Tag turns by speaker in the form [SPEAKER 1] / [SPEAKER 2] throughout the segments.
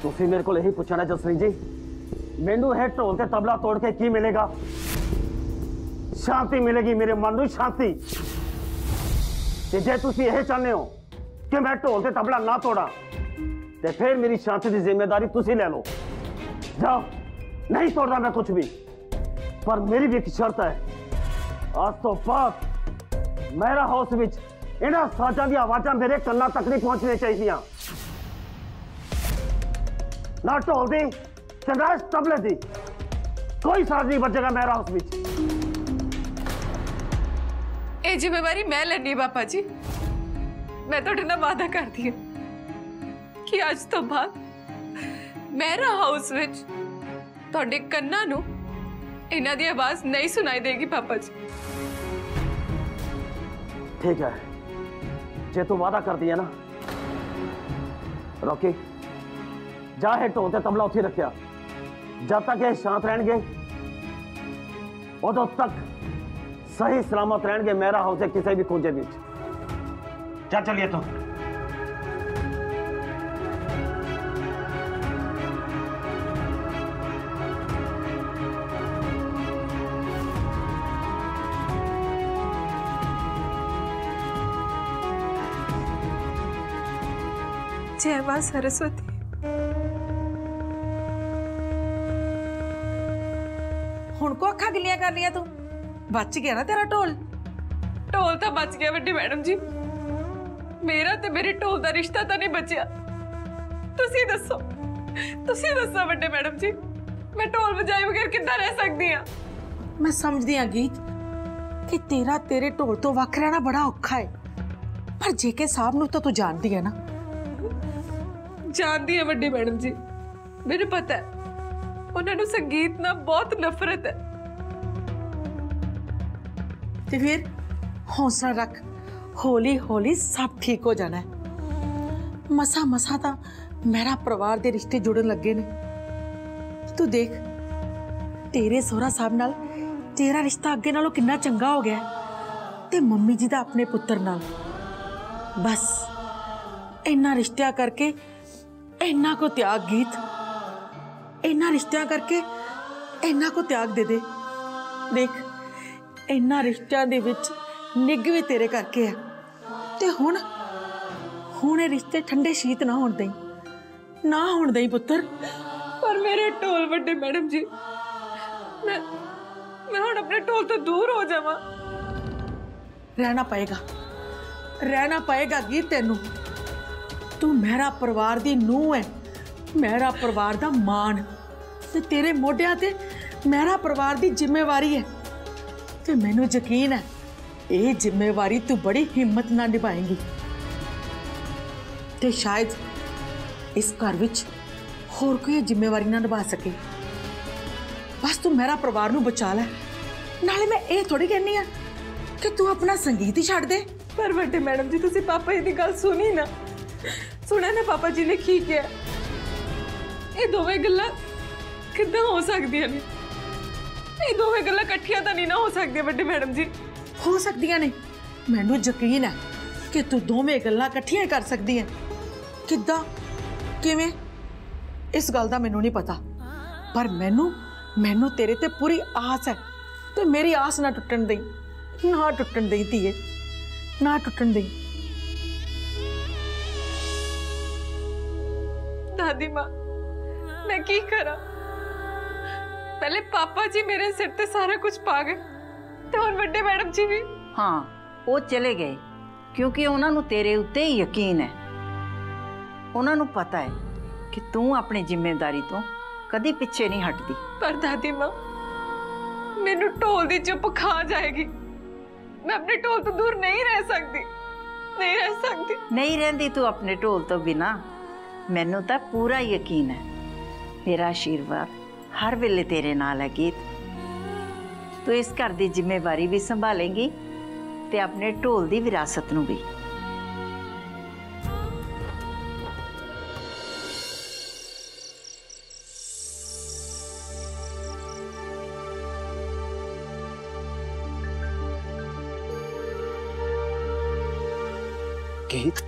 [SPEAKER 1] तुसी मेरे को यही पूछना जसवीर जी, मैनू है ढोल ते तबला तोड़ के की मिलेगा? शांति मिलेगी मेरे मन में, शांति। ते जे तुसी यह चाहते हो कि मैं ढोल ते तबला ना तोड़ा ते फिर मेरी शांति की जिम्मेदारी तुसी ले लो। जाओ, नहीं तोड़ना मैं कुछ भी, पर मेरी भी एक शर्त है। आज तो बाद मेरा हाउस विच इन्हां साजां दी आवाज़ां मेरे कन्नां तक नहीं पहुंचनी चाहिए। ना ढोल दी ते ना तबले दी कोई साज नहीं बचेगा मेरा हाउस विच।
[SPEAKER 2] ये जिम्मेवारी मैं लेनी है पापा जी। मैं तो ना वादा करती हूँ कि आज तो बाद मेरा हाउस विच तुहाडे कन्नां नूं इन्हां दी आवाज नहीं सुनाई देगी पापा जी।
[SPEAKER 1] ठीक है, जे तू वादा कर दिया ना। रॉकी, जा है ढोल ते तबला उत्थे रखिया। जब तक ये शांत रहेंगे उदों तक सही सलामत रहेंगे मेरा हाउस है किसी भी खोजे बीच। चल चलिए तो।
[SPEAKER 2] जय मां सरस्वती।
[SPEAKER 3] हुण को अखा गिलियां कर लिया तू? बच गया ना तेरा ढोल?
[SPEAKER 2] ढोल तो बच गया वड्डी मैडम जी, मेरा ते मेरे ढोल दा रिश्ता तो नहीं बचिया। तुसी दसो वड्डे मैडम जी, मैं ढोल बजाए बगैर किद्दां रह सकदी हां?
[SPEAKER 3] मैं समझदी हां गीत कि तेरा तेरे ढोल तो वख रहना बड़ा औखा है, पर जेके साहब नूं तो तू जानदी है ना।
[SPEAKER 2] जानती है वड्डी मैडम जी, मेरे पता है उन्होंने संगीत ना बहुत नफरत है।
[SPEAKER 3] ते फिर हौसला रख, हौली हौली सब ठीक हो जाना है। मसा मसा ता मेरा परिवार दे रिश्ते जुड़न लगे ने। तू देख तेरे सोहरा साहब नाल तेरा रिश्ता अगे नालों कितना चंगा हो गया ते मम्मी जी दा अपने पुत्र नाल। बस इन्ना रिश्तिया करके इन्ना को त्याग गीत, इन्ना रिश्तिया करके इन्ना को त्याग दे दे। देख इन्ना रिश्तिया दे विच निग भी तेरे करके है ते हुण ये रिश्ते ठंडे शीत ना होण देई, ना होण देई पुत्र।
[SPEAKER 2] पर मेरे ढोल वड्डे मैडम जी, मैं हुण अपने ढोल तो दूर हो जावां।
[SPEAKER 3] रहना पएगा गीत तेनू। तू मेरा परिवार दी नूंह है, मेरा परिवार दा मान ते तेरे मोढियां ते मेरा परिवार दी जिम्मेवारी है। ते मैनू यकीन है ये जिम्मेवारी तू बड़ी हिम्मत नाल निभाएंगी ते शायद इस घर विच होर कोई जिम्मेवारी ना निभा सके। बस तू मेरा परिवार नू बचा लै। नाले मैं ये थोड़ी कहनी है कि तू अपना संगीत ही छड्ड दे।
[SPEAKER 2] पर वड्डे मैडम जी तुसी पापा जी दी गल सुनी ना, सुना ना पापा जी ने की किया। ये दोवें गल्लां किद्दां हो सकदियां ने? ये दोवें गल्लां इकट्ठियां तां नहीं ना हो सकदियां वड्डे मैडम जी।
[SPEAKER 3] हो सकदियां ने, मैनू यकीन है कि तू दोवें गल्लां इकट्ठियां कर सकदी है। किद्दां किवें इस गल दा मैनू नहीं पता, पर मैनू तेरे ते पूरी आस है। ते मेरी आस ना टुटन दई, ना टुटन दई धीए, ना टुटन दई।
[SPEAKER 2] दादी माँ मैं की करा? पहले पापा जी मेरे सिर ते सारा कुछ पा गए ते हुण वड्डे मैडम जी भी।
[SPEAKER 4] हाँ वो चले गए क्योंकि उन्होंने तेरे उत्ते ही यकीन है। उन्होंने पता है कि तू अपनी जिम्मेदारी तो कदी पिछे नहीं हटती।
[SPEAKER 2] पर दादी माँ मैनू ढोल दी चुप खा जाएगी। मैं अपने ढोल तो दूर नहीं रह सकती, नहीं रह सकती।
[SPEAKER 4] नहीं रहती तू अपने ढोल तो बिना। मैनू तो पूरा यकीन है, मेरा आशीर्वाद हर वेले तेरे नाल है गीत। तू इस घर की जिम्मेवारी भी संभालेंगी ते अपने ढोल की विरासत नू भी।
[SPEAKER 5] गीत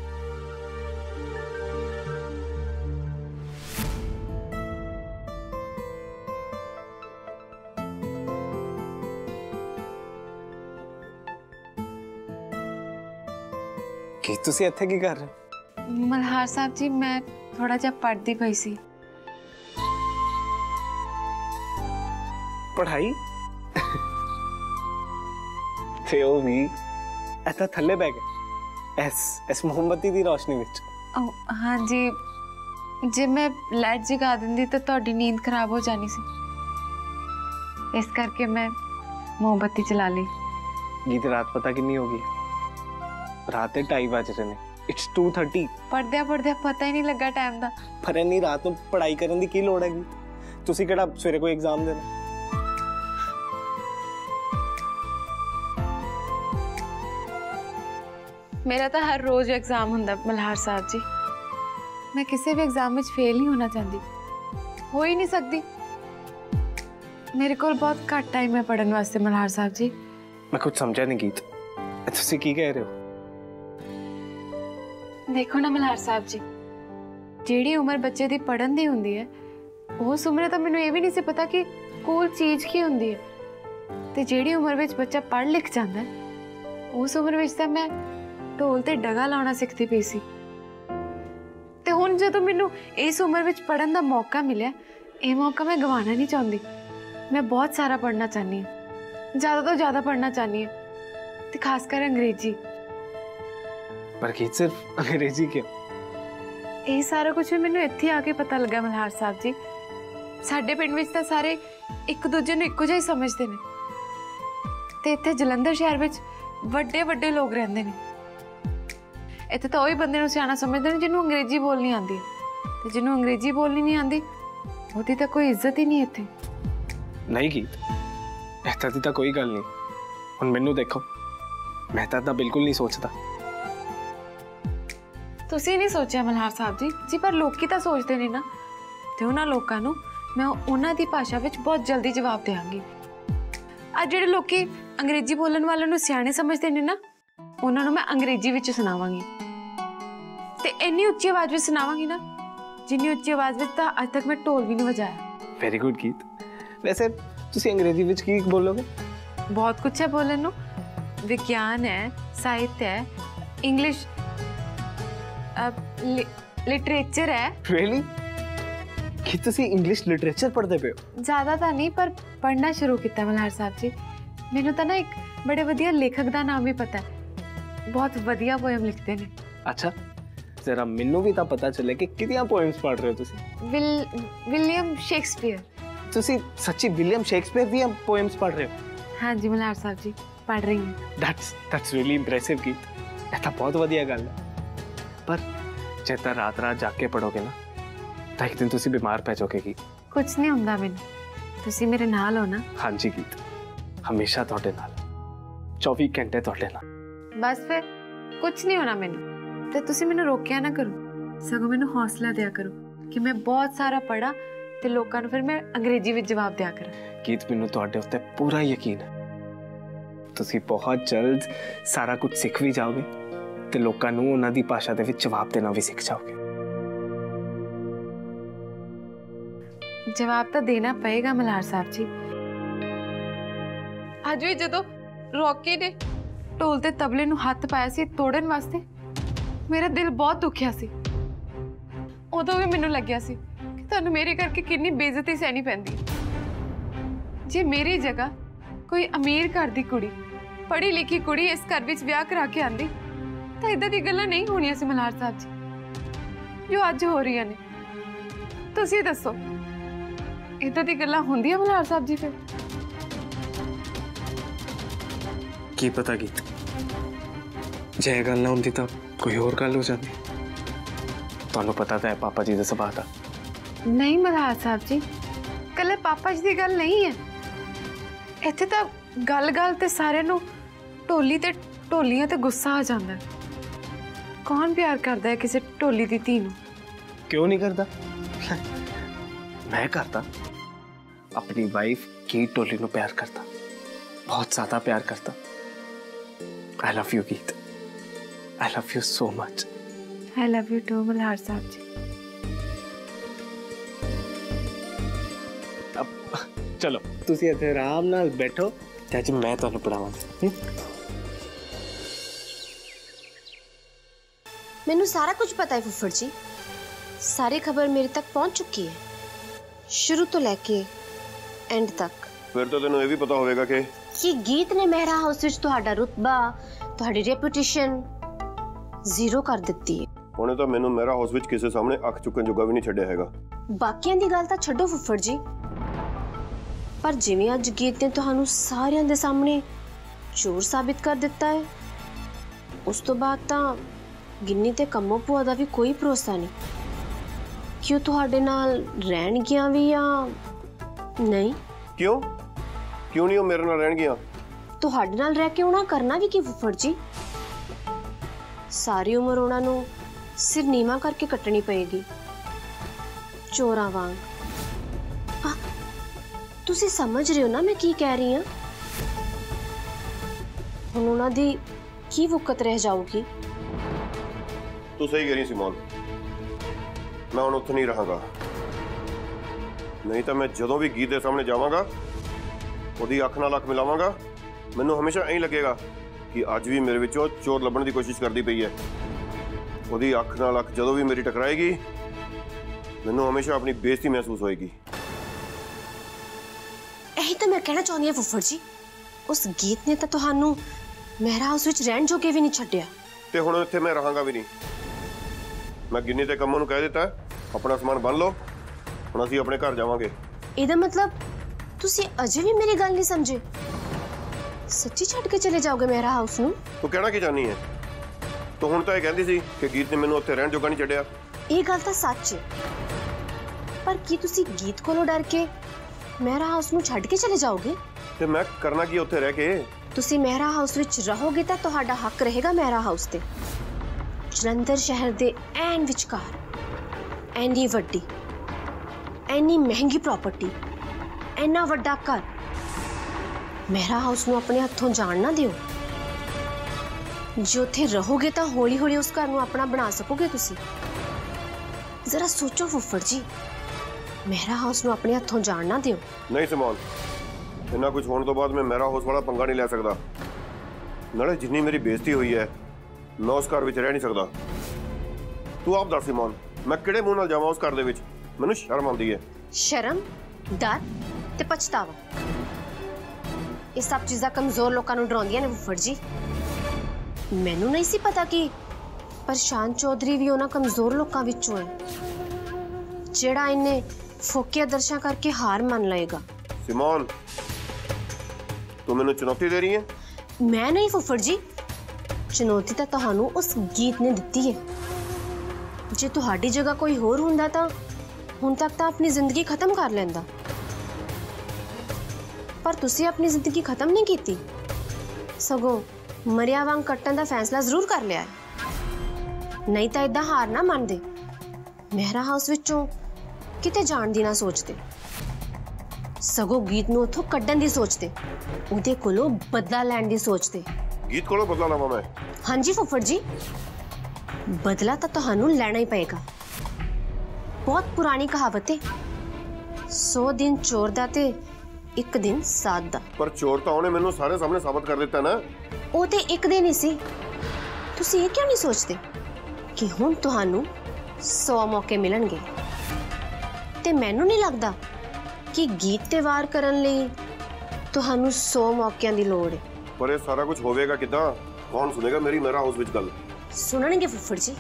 [SPEAKER 5] ਕੀ ਤੁਸੀਂ ਇੱਥੇ ਕੀ ਕਰ ਰਹੇ?
[SPEAKER 2] ਮਲਹਾਰ ਸਾਹਿਬ ਜੀ ਮੈਂ ਥੋੜਾ ਜਿਹਾ ਪੜ੍ਹਦੀ ਪਈ ਸੀ।
[SPEAKER 5] ਪੜ੍ਹਾਈ? ਤੇ ਉਹ ਵੀ ਇੱਥੇ ਥੱਲੇ ਬਹਿ ਗਏ ਇਸ ਮੋਮਬੱਤੀ ਦੀ ਰੋਸ਼ਨੀ ਵਿੱਚ।
[SPEAKER 2] हाँ जी, जे मैं लाइट जगा दिंदी तो ਤੁਹਾਡੀ नींद खराब हो जानी सी, इस करके मैं मोमबत्ती चला ली।
[SPEAKER 5] गीत रात पता कितनी होगी? रात के 2:30 बज रहे ने। इट्स 2:30।
[SPEAKER 2] पढ़दे पढ़दे पता ही नहीं लगा टाइम दा।
[SPEAKER 5] पर इन्नी रात ਨੂੰ ਪੜ੍ਹਾਈ ਕਰਨ ਦੀ ਕੀ ਲੋੜ ਹੈਗੀ? ਤੁਸੀਂ ਕਿਹੜਾ ਸਵੇਰੇ ਕੋਈ ਐਗਜ਼ਾਮ ਦੇਣਾ?
[SPEAKER 2] मेरा तो हर रोज एग्जाम हुंदा मल्हार साहब जी। मैं किसी भी एग्जाम में फेल नहीं होना चाहती, हो ही नहीं सकती। मेरे को बहुत घट टाइम है पढ़ने वास्ते मल्हार साहब जी।
[SPEAKER 5] मैं कुछ समझा नहीं गीत, तुसी की कह रहे हो?
[SPEAKER 2] देखो ना मल्हार साहब जी, जिहड़ी उम्र बच्चे दी पढ़न दी हुंदी है उस उम्र तो मैनूं ये भी नहीं सी पता कि कोई चीज़ की हुंदी है। ते जिहड़ी उम्र विच बच्चा पढ़ लिख जांदा है उस उम्र विच तां मैं ढोल ते डगा लाना सीखती पई सी। ते हुण जदों मैनूं इस उम्र विच पढ़न दा मौका मिलिया, ये मौका मैं गवाना नहीं चाहती। मैं बहुत सारा पढ़ना चाहनी हूँ, ज़्यादा तो ज़्यादा पढ़ना चाहनी हूँ, ते खासकर अंग्रेजी।
[SPEAKER 5] पर गीत सिर्फ अंग्रेजी क्यों?
[SPEAKER 2] ये सारा कुछ भी मैनूं इत्थे आके पता लगा मल्हार साहब जी। साडे पिंड विच तां सारे एक दूजे नूं इक्को जिहा ही समझदे ने, ते इत्थे जलंधर शहर विच वड्डे वड्डे लोग रहिंदे ने। इत्थे तां ओही बंदे नूं सियाणा समझदे ने जिन्होंने अंग्रेजी बोलनी आंदी है, ते जिन्होंने अंग्रेजी बोलनी नहीं आंदी ओहदी तां कोई इज्जत ही नहीं इत्थे।
[SPEAKER 5] नहीं गीत, इत्थे दी तां कोई गल नहीं। हुण मैनूं देखो, मैं तां बिल्कुल नहीं सोचदा।
[SPEAKER 2] तुसीं नहीं सोचिया मल्हार साहब जी पर लोकी तां सोचदे ने ना, ते उन्हां लोकां नूं मैं उन्हां दी भाषा विच बहुत जल्दी जवाब देवांगी। आ जिहड़े लोकी अंग्रेजी बोलण वालिਆਂ ਨੂੰ ਸਿਆਣੇ ਸਮਝਦੇ ਨੇ ਨਾ, ਉਹਨਾਂ ਨੂੰ ਮੈਂ ਅੰਗਰੇਜ਼ੀ ਵਿੱਚ ਸੁਣਾਵਾਂਗੀ ਤੇ ਇੰਨੀ ਉੱਚੀ ਆਵਾਜ਼ ਵਿੱਚ ਸੁਣਾਵਾਂਗੀ ਨਾ ਜਿੰਨੀ ਉੱਚੀ ਆਵਾਜ਼ ਵਿੱਚ ਤਾਂ ਅੱਜ ਤੱਕ ਮੈਂ ਢੋਲ ਵੀ ਨਹੀਂ ਵਜਾਇਆ।
[SPEAKER 5] ਵੈਰੀ ਗੁੱਡ ਗੀਤ। ਵੈਸੇ ਤੁਸੀਂ ਅੰਗਰੇਜ਼ੀ ਵਿੱਚ ਕੀ ਬੋਲੋਗੇ?
[SPEAKER 2] ਬਹੁਤ ਕੁਝ ਹੈ ਬੋਲਣ ਨੂੰ। ਵਿਗਿਆਨ ਹੈ, ਸਾਹਿਤ ਹੈ, ਇੰਗਲਿਸ਼, ਲਿਟਰੇਚਰ ਹੈ।
[SPEAKER 5] ਰੀਅਲੀ? ਕੀ ਤੁਸੀਂ ਇੰਗਲਿਸ਼ ਲਿਟਰੇਚਰ ਪੜ੍ਹਦੇ ਪਏ ਹੋ?
[SPEAKER 2] ਜ਼ਿਆਦਾ ਤਾਂ ਨਹੀਂ ਪਰ ਪੜ੍ਹਨਾ ਸ਼ੁਰੂ ਕੀਤਾ ਮਲਹਾਰ ਸਾਹਿਬ ਜੀ। ਮੈਨੂੰ ਤਾਂ ਨਾ ਇੱਕ बड़े वधिया लेखक का नाम भी पता है, बहुत वधिया पोएम लिखते हैं।
[SPEAKER 5] अच्छा, जरा मैनू भी तो पता चले कि कितनी पोएम्स पढ़ रहे हो तुसी?
[SPEAKER 2] William Shakespeare.
[SPEAKER 5] तुसी सच्ची विलियम शेक्सपियर दी पोएम्स पढ़ रहे हो?
[SPEAKER 2] हाँ जी मल्हार साहब जी, पढ़ रही हूँ।
[SPEAKER 5] दैट्स रियली इंप्रेसिव गीत। ये तो बहुत वधिया गल है। पर जे तां रात रात जाके पढ़ोगे ना तो एक दिन तुसी बीमार पै जाओगे गीत।
[SPEAKER 2] कुछ नहीं हुंदा मैनूं, तुसी मेरे नाल हो ना?
[SPEAKER 5] हाँ जी गीत, हमेशा तुहाडे नाल, 24 घंटे तुहाडे नाल।
[SPEAKER 2] बस फिर कुछ नहीं होना मैनूं ते तुसी मैनूं रोकिया ना करो, सगों मैनूं हौसला दिया करो कि मैं बहुत सारा पढ़ा ते लोकां नूं फिर मैं अंग्रेजी विच जवाब दिया करा।
[SPEAKER 5] गीत मैनूं तुहाडे उत्ते पूरा यकीन है, तुसी बहुत जल्द सारा कुछ सीख भी जाओगे ते लोकां नूं उन्हां दी भाषा दे विच जवाब देना भी सीख जाओगे।
[SPEAKER 2] जवाब तो देना पएगा मल्हार साहब जी। अज भी जदों रॉकी ने ढोल ते तबले नूं हत्थ पाया सी तोड़न वास्ते, मेरा दिल बहुत दुखिया सी। उदों भी मैनूं लग्या सी कि तुहानूं मेरे करके कितनी बेइज्जती सहनी पैंदी है। जे मेरी जगह कोई अमीर घर दी कुड़ी, पढ़ी लिखी कुड़ी इस घर विच ब्याह करा के आंदी तां इदां दी गल्लां नहीं होणियां सी मल्हार साहब जी जो अज हो रही ने। तुसीं दसो इदां दी गल्लां हुंदियां मल्हार साहब जी? फिर
[SPEAKER 5] की पता गीत, जे गल ना होंदी तो कोई और गल हो जाती। तुहानूं पता तो है पापा जी दा सुभाऽ दा।
[SPEAKER 2] नहीं मल्हार साहब जी, कल्ले पापा जी दी गल नहीं है। इत्थे तो गल गल ते सारे नूं ढोली ते ढोलियां ते गुस्सा आ जांदा है। कौन प्यार करदा है किसी ढोली दी धी नूं?
[SPEAKER 5] क्यों नहीं करता? मैं करता। अपनी वाइफ की ढोली नूं प्यार करता, बहुत ज्यादा प्यार करता। I love you गीत, I love you so much.
[SPEAKER 2] I love you too Malhar साहब जी।
[SPEAKER 5] अब चलो तुसी इत्थे आराम नाल बैठो ते अज मैं तुहानूं पढ़ावांगा।
[SPEAKER 6] मैनू सारा कुछ पता है फुफड़ जी। सारी खबर मेरे तक पहुंच चुकी है, शुरू तो लेके एंड तक।
[SPEAKER 7] फिर तो तेनों ये भी पता होगा कि
[SPEAKER 6] गीत ने मेहरा हाउस विच तुहाडा रुतबा, तुहाडी रेपुटेशन जीरो कर दित्ती है।
[SPEAKER 7] ਉਹਨੇ ਤਾਂ ਮੈਨੂੰ ਮੇਰਾ ਹਾਊਸ ਵਿੱਚ ਕਿਸੇ ਸਾਹਮਣੇ ਅੱਖ ਚੁੱਕਣ ਜੋਗਾ ਵੀ ਨਹੀਂ ਛੱਡਿਆ ਹੈਗਾ।
[SPEAKER 6] ਬਾਕੀਆਂ ਦੀ ਗੱਲ ਤਾਂ ਛੱਡੋ ਫੁੱਫੜ ਜੀ, ਪਰ ਜਿਵੇਂ ਅੱਜ ਗੀਤ ਨੇ ਤੁਹਾਨੂੰ ਸਾਰਿਆਂ ਦੇ ਸਾਹਮਣੇ ਚੋਰ ਸਾਬਿਤ ਕਰ ਦਿੱਤਾ ਹੈ, ਉਸ ਤੋਂ ਬਾਅਦ ਤਾਂ ਗਿੰਨੀ ਤੇ ਕੰਮੋ ਭੂਆ ਦਾ ਵੀ ਕੋਈ ਭਰੋਸਾ ਨਹੀਂ ਕਿ ਉਹ ਤੁਹਾਡੇ ਨਾਲ ਰਹਿਣਗੀਆਂ ਵੀ ਜਾਂ ਨਹੀਂ।
[SPEAKER 7] ਕਿਉਂ ਨਹੀਂ ਉਹ ਮੇਰੇ ਨਾਲ ਰਹਿਣਗੀਆਂ?
[SPEAKER 6] ਤੁਹਾਡੇ ਨਾਲ ਰਹਿ ਕੇ ਉਹਨਾਂ ਕਰਨਾ ਵੀ ਕੀ ਫੁੱਫੜ ਜੀ? ਸਾਰੀ ਉਮਰ ਉਹਨਾਂ ਨੂੰ सिर नीमा करके कटनी पएगी चोरा वांग। तुसी समझ रहे हो ना मैं की कह रही हाँ? हुण उन्हां दी की वुकत रह जाऊगी।
[SPEAKER 7] तू सही कह रही सिमोन, मैं हुण उत्थे नहीं रहांगा, नहीं तो मैं जदों भी गीत दे सामने जावांगा ओदी अख नाल अख मिलावांगा, मैनूं हमेशा ऐं लगेगा कि अज भी मेरे विचों चोर लभण दी कोशिश करदी पई है। ਉਹਦੀ ਅੱਖ ਨਾਲ ਅੱਖ ਜਦੋਂ ਵੀ ਮੇਰੀ ਟਕਰਾਏਗੀ ਮੈਨੂੰ ਹਮੇਸ਼ਾ ਆਪਣੀ ਬੇਇੱਜ਼ਤੀ ਮਹਿਸੂਸ ਹੋਏਗੀ।
[SPEAKER 6] ਇਹੀ ਤਾਂ ਮੈਂ ਕਹਿਣਾ ਚਾਹੁੰਦੀ ਹਾਂ ਫੁੱਫੜ ਜੀ, ਉਸ ਗੀਤ ਨੇ ਤਾਂ ਤੁਹਾਨੂੰ ਮਹਿਰਾ ਹਾਊਸ ਵਿੱਚ ਰਹਿਣ ਜੋਗੇ ਵੀ ਨਹੀਂ ਛੱਡਿਆ।
[SPEAKER 7] ਤੇ ਹੁਣ ਇੱਥੇ ਮੈਂ ਰਹਾਂਗਾ ਵੀ ਨਹੀਂ। ਮੈਂ ਗਿੰਨੀ ਤੇ ਕੰਮੋਂ ਨੂੰ ਕਹਿ ਦਿੱਤਾ ਆਪਣਾ ਸਮਾਨ ਬੰਨ ਲਓ, ਹੁਣ ਅਸੀਂ ਆਪਣੇ ਘਰ ਜਾਵਾਂਗੇ।
[SPEAKER 6] ਇਹਦਾ ਮਤਲਬ ਤੁਸੀਂ ਅਜੇ ਵੀ ਮੇਰੀ ਗੱਲ ਨਹੀਂ ਸਮਝੇ? ਸੱਚੀ ਛੱਡ ਕੇ ਚਲੇ ਜਾਓਗੇ ਮਹਿਰਾ ਹਾਊਸ ਨੂੰ?
[SPEAKER 7] ਤੂੰ ਕਹਿਣਾ ਕੀ ਚਾਹਨੀ ਹੈ? ਤੂੰ ਹੁਣ ਤਾਂ ਇਹ ਕਹਿੰਦੀ ਸੀ ਕਿ ਗੀਤ ਨੇ ਮੈਨੂੰ ਉੱਥੇ ਰਹਿਣ ਜੋਗਾ ਨਹੀਂ ਛੱਡਿਆ।
[SPEAKER 6] ਇਹ ਗੱਲ ਤਾਂ ਸੱਚ ਹੈ, ਪਰ ਕੀ ਤੁਸੀਂ ਗੀਤ ਕੋਲੋਂ ਡਰ ਕੇ ਮਹਿਰਾ ਹਾਊਸ ਨੂੰ ਛੱਡ ਕੇ ਚਲੇ ਜਾਓਗੇ?
[SPEAKER 7] ਤੇ ਮੈਂ ਕਰਨਾ ਕੀ ਉੱਥੇ ਰਹਿ ਕੇ?
[SPEAKER 6] ਤੁਸੀਂ ਮਹਿਰਾ ਹਾਊਸ ਵਿੱਚ ਰਹੋਗੇ ਤਾਂ ਤੁਹਾਡਾ ਹੱਕ ਰਹੇਗਾ ਮਹਿਰਾ ਹਾਊਸ ਤੇ। ਜਲੰਧਰ ਸ਼ਹਿਰ ਦੇ ਐਨ ਵਿਚਕਾਰ ਐਨੀ ਵੱਡੀ, ਐਨੀ ਮਹਿੰਗੀ ਪ੍ਰਾਪਰਟੀ, ਐਨਾ ਵੱਡਾ ਘਰ, ਮਹਿਰਾ ਹਾਊਸ ਨੂੰ ਆਪਣੇ ਹੱਥੋਂ ਜਾਣ ਨਾ ਦਿਓ। जो थे रहोगे तो हौली हौली उस घर नूं अपना बना सकोगे तुसी। जरा सोचो फुफ्फड़ जी, मेहरा हाउस नूं अपने हथों जान ना दियो।
[SPEAKER 7] नहीं सिमोन, इन्ना कुछ होने तो बाद मैं मेरा हाउस वाला पंगा नहीं ले सकता। नाले जिन्नी मेरी बेइज्जती हुई है मैं उस घर विच रह नहीं सकता। तू आप दस सिमोन, मैं किहड़े मूंह नाल जावां उस घर दे विच? मैनूं शर्म आउंदी है।
[SPEAKER 6] शर्म, डर ते पछतावा, ये सब चीज़ां कमजोर लोकां नूं डराउंदियां ने फुफ्फड़ जी। मैनू नहीं सी पता कि प्रशांत चौधरी भी उन्हां कमजोर लोकां विचों है जिहड़ा इन्ने फोके आदर्शां करके हार मान लेगा।
[SPEAKER 7] सिमोन, तू मैनू चुनौती दे रही है?
[SPEAKER 6] मैं नहीं फुफ्फड़ जी, चुनौती तो तुहानू उस गीत ने दित्ती है। जे तुहाडी जगह कोई होर हुंदा तां हुण तक तां अपनी जिंदगी खत्म कर लैंदा, पर तुसी अपनी जिंदगी खत्म नहीं कीती, सगों मरिया वांग कट्टन का फैसला जरूर कर लिया है। नहीं तो इदा हार ना मानते, मेहरा हाउस विचों किते जाण दी ना सोचते, सगों गीत नूं उत्थों कड्ढण दी सोचते, उहदे कोलों बदला लैण दी सोचते।
[SPEAKER 7] गीत कोलों बदला लवां मैं?
[SPEAKER 6] हाँ जी फुफ्फड़ जी, बदला तो तुहानूं लैना ही पएगा। बहुत पुरानी कहावत है, 100 दिन चोर दा ते 1 दिन साध दा।
[SPEAKER 7] पर चोर तो उन्हें मैनूं सारे सामने साबित कर दिता ना।
[SPEAKER 6] ਉਹ ਤੇ ਇੱਕ ਦਿਨ ਹੀ ਸੀ। ਤੁਸੀਂ ਇਹ ਕਿਉਂ ਨਹੀਂ ਸੋਚਦੇ ਕਿ ਹੁਣ ਤੁਹਾਨੂੰ 100 ਮੌਕੇ ਮਿਲਣਗੇ? ਤੇ ਮੈਨੂੰ ਨਹੀਂ ਲੱਗਦਾ ਕਿ ਗੀਤ ਤੇ ਵਾਰ ਕਰਨ ਲਈ ਤੁਹਾਨੂੰ 100 ਮੌਕਿਆਂ ਦੀ ਲੋੜ ਹੈ।
[SPEAKER 7] ਪਰ ਇਹ ਸਾਰਾ ਕੁਝ ਹੋਵੇਗਾ ਕਿੱਦਾਂ? ਕੌਣ ਸੁਣੇਗਾ ਮੇਰੀ ਮੇਰਾ ਹਾਊਸ ਵਿੱਚ ਗੱਲ?
[SPEAKER 6] ਸੁਣਨਗੇ ਫੁੱਫੜ ਜੀ,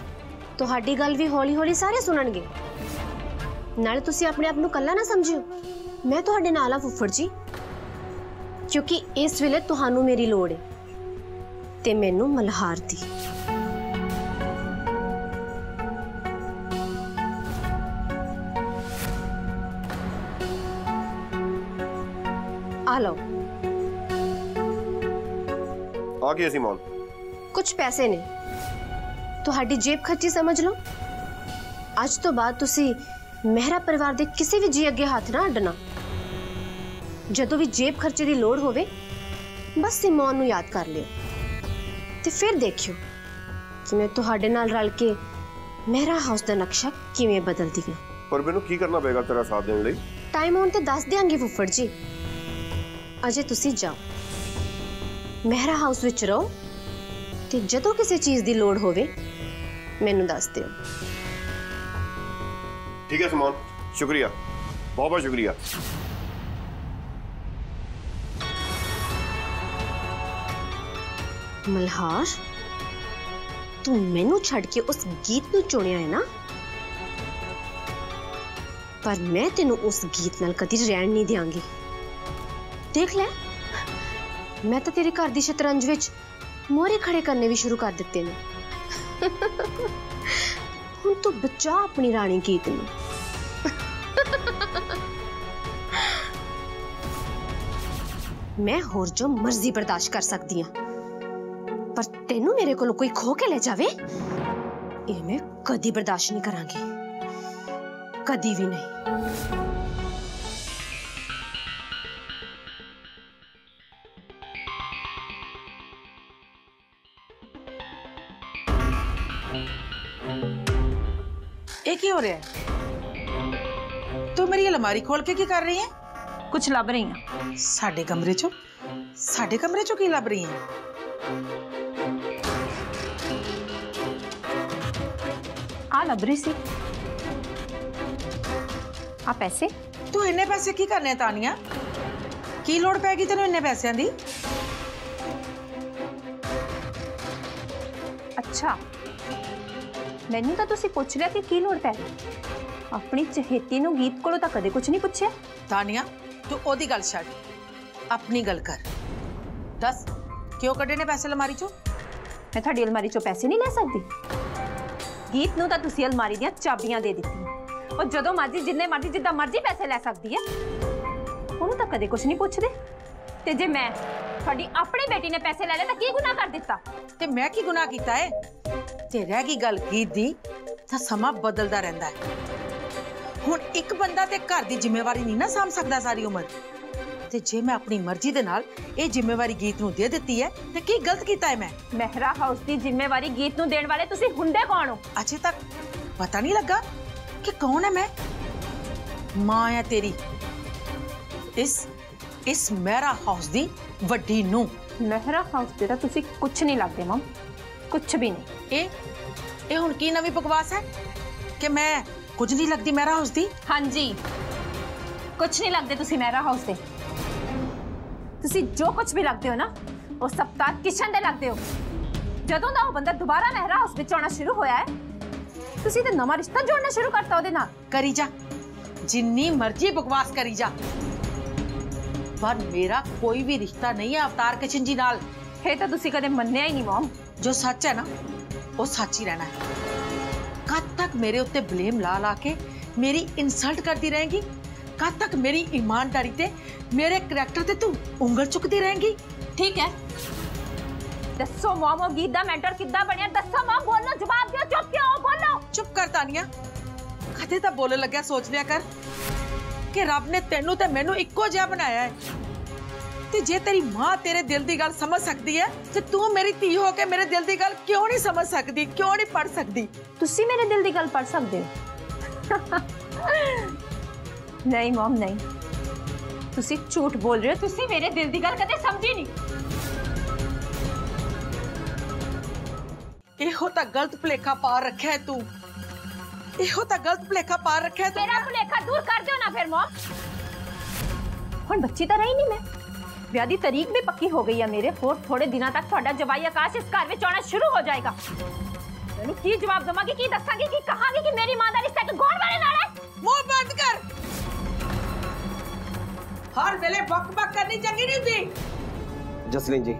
[SPEAKER 6] ਤੁਹਾਡੀ ਗੱਲ ਵੀ ਹੌਲੀ ਹੌਲੀ ਸਾਰੇ ਸੁਣਨਗੇ। ਨਾਲੇ ਤੁਸੀਂ ਆਪਣੇ ਆਪ ਨੂੰ ਇਕੱਲਾ ਨਾ ਸਮਝਿਓ, ਮੈਂ ਤੁਹਾਡੇ ਨਾਲ ਆ ਫੁੱਫੜ ਜੀ, ਕਿਉਂਕਿ ਇਸ ਵੇਲੇ ਤੁਹਾਨੂੰ ਮੇਰੀ ਲੋੜ ਹੈ ਤੇ ਮੈਨੂੰ ਮਲਹਾਰ ਦੀ। आ लो।
[SPEAKER 7] आ गया सिमोन।
[SPEAKER 6] कुछ पैसे ने तुहाडी जेब खर्ची समझ लो। अज तो बाद तुसी मेहरा परिवार दे किसी भी जी अगे हाथ ना अड्डना। जदों भी जेब खर्चे दी लोड़ होवे बस सिमोन नूं याद कर लियो ते फिर देखियो कि मैं तुहाडे नाल रल के मेहरा हाउस दा नक्शा किवें बदल दी।
[SPEAKER 7] पर मैनूं की करना पेगा तेरा साथ देने लई?
[SPEAKER 6] टाइम होने ते दस देंगे फुफड़ जी। अजे तुसी जाओ, मेहरा हाउस विच रहो ते जदों किसी चीज़ दी लोड़ होवे मैनू दस दिओ।
[SPEAKER 7] ठीक है सिमोन, शुक्रिया, बहुत बहुत शुक्रिया।
[SPEAKER 6] मल्हार, तू मैनू छड़ के उस गीत नू चुनिया है ना, पर मैं तेनू उस गीत नाल कदी रहन नहीं दियांगी। देख ले, मैं तो तेरे घर दी शतरंज विच मोहरे खड़े करने भी शुरू कर दिते ने। हुण तू बचा अपनी रानी गीत नू। मैं होर जो मर्जी बर्दाश्त कर सकती हां, पर तेनू मेरे कोलों कोई खो के ले जावे, ये मैं कदी बर्दाश्त नहीं करांगी, कदी भी नहीं।
[SPEAKER 3] ये की हो रहा है? तू मेरी अलमारी खोल के की कर रही है?
[SPEAKER 4] कुछ लभ रही हूं।
[SPEAKER 3] साडे कमरे चो की लभ रही है?
[SPEAKER 8] आ लभ रही सी। आ पैसे?
[SPEAKER 3] तू इन्ने पैसे की करने तानिया? की लोड़ पैगी तेनू इन्ने पैसों दी?
[SPEAKER 8] अच्छा, मैनू तो तुसी पूछ लिया कि की लोड़ पै गई। अपनी चहेती नू गीत कोलों तां कदे कुछ नहीं पूछया।
[SPEAKER 3] तानिया, तू ओदी गल छड़, अपनी गल कर। दस, क्यों कड्ढे ने पैसे अलमारी चो?
[SPEAKER 8] मैं तुहाडी अलमारी चो पैसे नहीं ले सकती। गीत नू तां तुसी अलमारी दियां चाबियां दे दित्तियां, और जदों मर्जी जिन्ने मर्जी जिद्दां मर्जी पैसे ले सकदी है। ओनू तां कदे कुछ नहीं पुछदे। ते जे मैं तुहाडी अपनी बेटी ने पैसे ले ले तां की गुनाह कर दित्ता?
[SPEAKER 3] ते मैं की गुनाह कीता है? ते रह गई गल गीत दी, तां समा बदलदा रहिंदा है। हुण एक बंदा ते घर दी जिम्मेवारी नहीं ना साम सकदा सारी उम्र। ते जे मैं अपनी मर्जी दे नाल ये जिम्मेवारी गीत नू दे दित्ती है, ते की गलत कीता है मैं?
[SPEAKER 8] मेहरा हाउस दी जिम्मेवारी गीत नू देण वाले तुसी हुंदे कौन हो?
[SPEAKER 3] अजे तक पता नहीं लगा कि कौन है मैं? मां है तेरी, इस मेहरा हाउस दी वड्डी नू।
[SPEAKER 8] मेहरा हाउस दे तां तुसी कुछ नहीं लगदे मम, कुछ भी नहीं।
[SPEAKER 3] ए हुण की नवी बकवास है कि मैं कुछ नहीं लगती मेहरा हाउस दी?
[SPEAKER 8] हाँ जी, कुछ नहीं लगते तुसी मेहरा हाउस दे। तुसी जो कुछ भी लगते हो ना, वो सब तार किशन दे लगते हो। जदों दा वो बंदा दोबारा मेहरा हाउस विच आना शुरू होया है, तुसी ते नवा रिश्ता जोड़ना शुरू करता ओदे नाल।
[SPEAKER 3] करी जा, जिन्नी मर्जी बकवास करी जा, पर मेरा कोई भी रिश्ता नहीं है अवतार किशन जी नाल।
[SPEAKER 8] हे तो तुसी कदे मन्निया ही नहीं मॉम।
[SPEAKER 3] जो सच है ना, वो सच ही रहना है। कद तक मेरे उत्ते ब्लेम ला ला के मेरी इंसल्ट करती रहेंगी? कद तक मेरी ईमानदारी ते मेरे करैक्टर ते तू उंगल चुकती रहेंगी?
[SPEAKER 8] ठीक है, दसो मॉम, वो गीत दा मैटर किद्दां बनिया? दसो मॉम, बोलो, जवाब दो। चुप क्यों हो? बोलो।
[SPEAKER 3] चुप कर तानिया, कदे तां बोलने लग्या सोच लिया कर कि रब ने तेनू ते मैनू इक्को जिहा बनाया है। ते जे तेरी मां तेरे दिल दी गल समझ सकती है, ते तू मेरी धी हो के मेरे दिल दी गल क्यों नहीं समझ सकती, क्यों नहीं पढ़ सकती?
[SPEAKER 8] तुसी मेरे दिल दी गल पढ़ सकदे हो? नहीं मॉम, नहीं, तुसी झूठ बोल रहे हो। तुसी मेरे दिल दी गल कदे समझी नहीं।
[SPEAKER 3] इहो तां गलत भुलेखा पा रखा है तू, इहो तां गलत भुलेखा पा रखा है तू।
[SPEAKER 8] मेरा भुलेखा दूर कर दो ना फिर मॉम। हुण बच्ची तो रही नहीं मैं, ब्याह दी तारीख भी पक्की हो गई है मेरे। होर थोड़े दिनों तक तुहाडा जवाई आकाश इस घर विच आना शुरू हो जाएगा। मैनू की जवाब दवांगी, की दसांगी, की कहांगी कि मेरी मां दा रिश्ता एक गौर वाले नाल है?
[SPEAKER 3] मुंह बंद कर। हर वेले बक बक करनी चंगी नहीं थी।
[SPEAKER 1] जसलीन जी,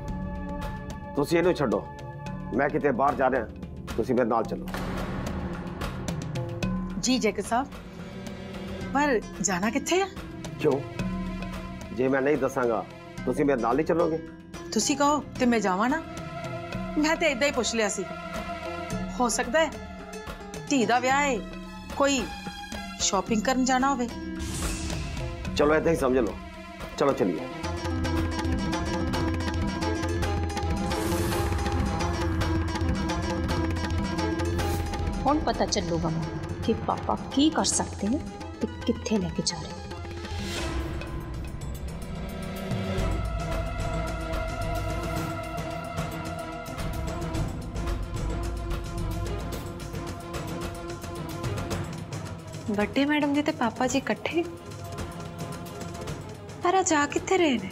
[SPEAKER 1] तुसी ਇਹਨੂੰ ਛੱਡੋ, मैं किते बाहर जा रहा, तुसी मेरे नाल चलो।
[SPEAKER 3] जी जैक साहब, पर जाना किथे है?
[SPEAKER 1] क्यों? जे मैं नहीं दसांगा तुसी मेरे नाल नहीं चलोगे?
[SPEAKER 3] तुसी कहो ते मैं जावां ना। मैं ते इदां ही पुछ लिया सी। हो सकता है धी दा विआह है, कोई शॉपिंग करन जाना होवे।
[SPEAKER 1] चलो ऐसे ही समझ लो, चलो चलिए।
[SPEAKER 6] हुण पता चलूगा कि पापा की कर सकते हैं ते कित्थे लेके जा रहे हैं।
[SPEAKER 2] ਵੱਡੇ ਮੈਡਮ ਜੀ ਤੇ ਪਾਪਾ ਜੀ ਇਕੱਠੇ ਪਰ ਆ ਜਾ ਕਿੱਥੇ ਰਹੇ ਨੇ?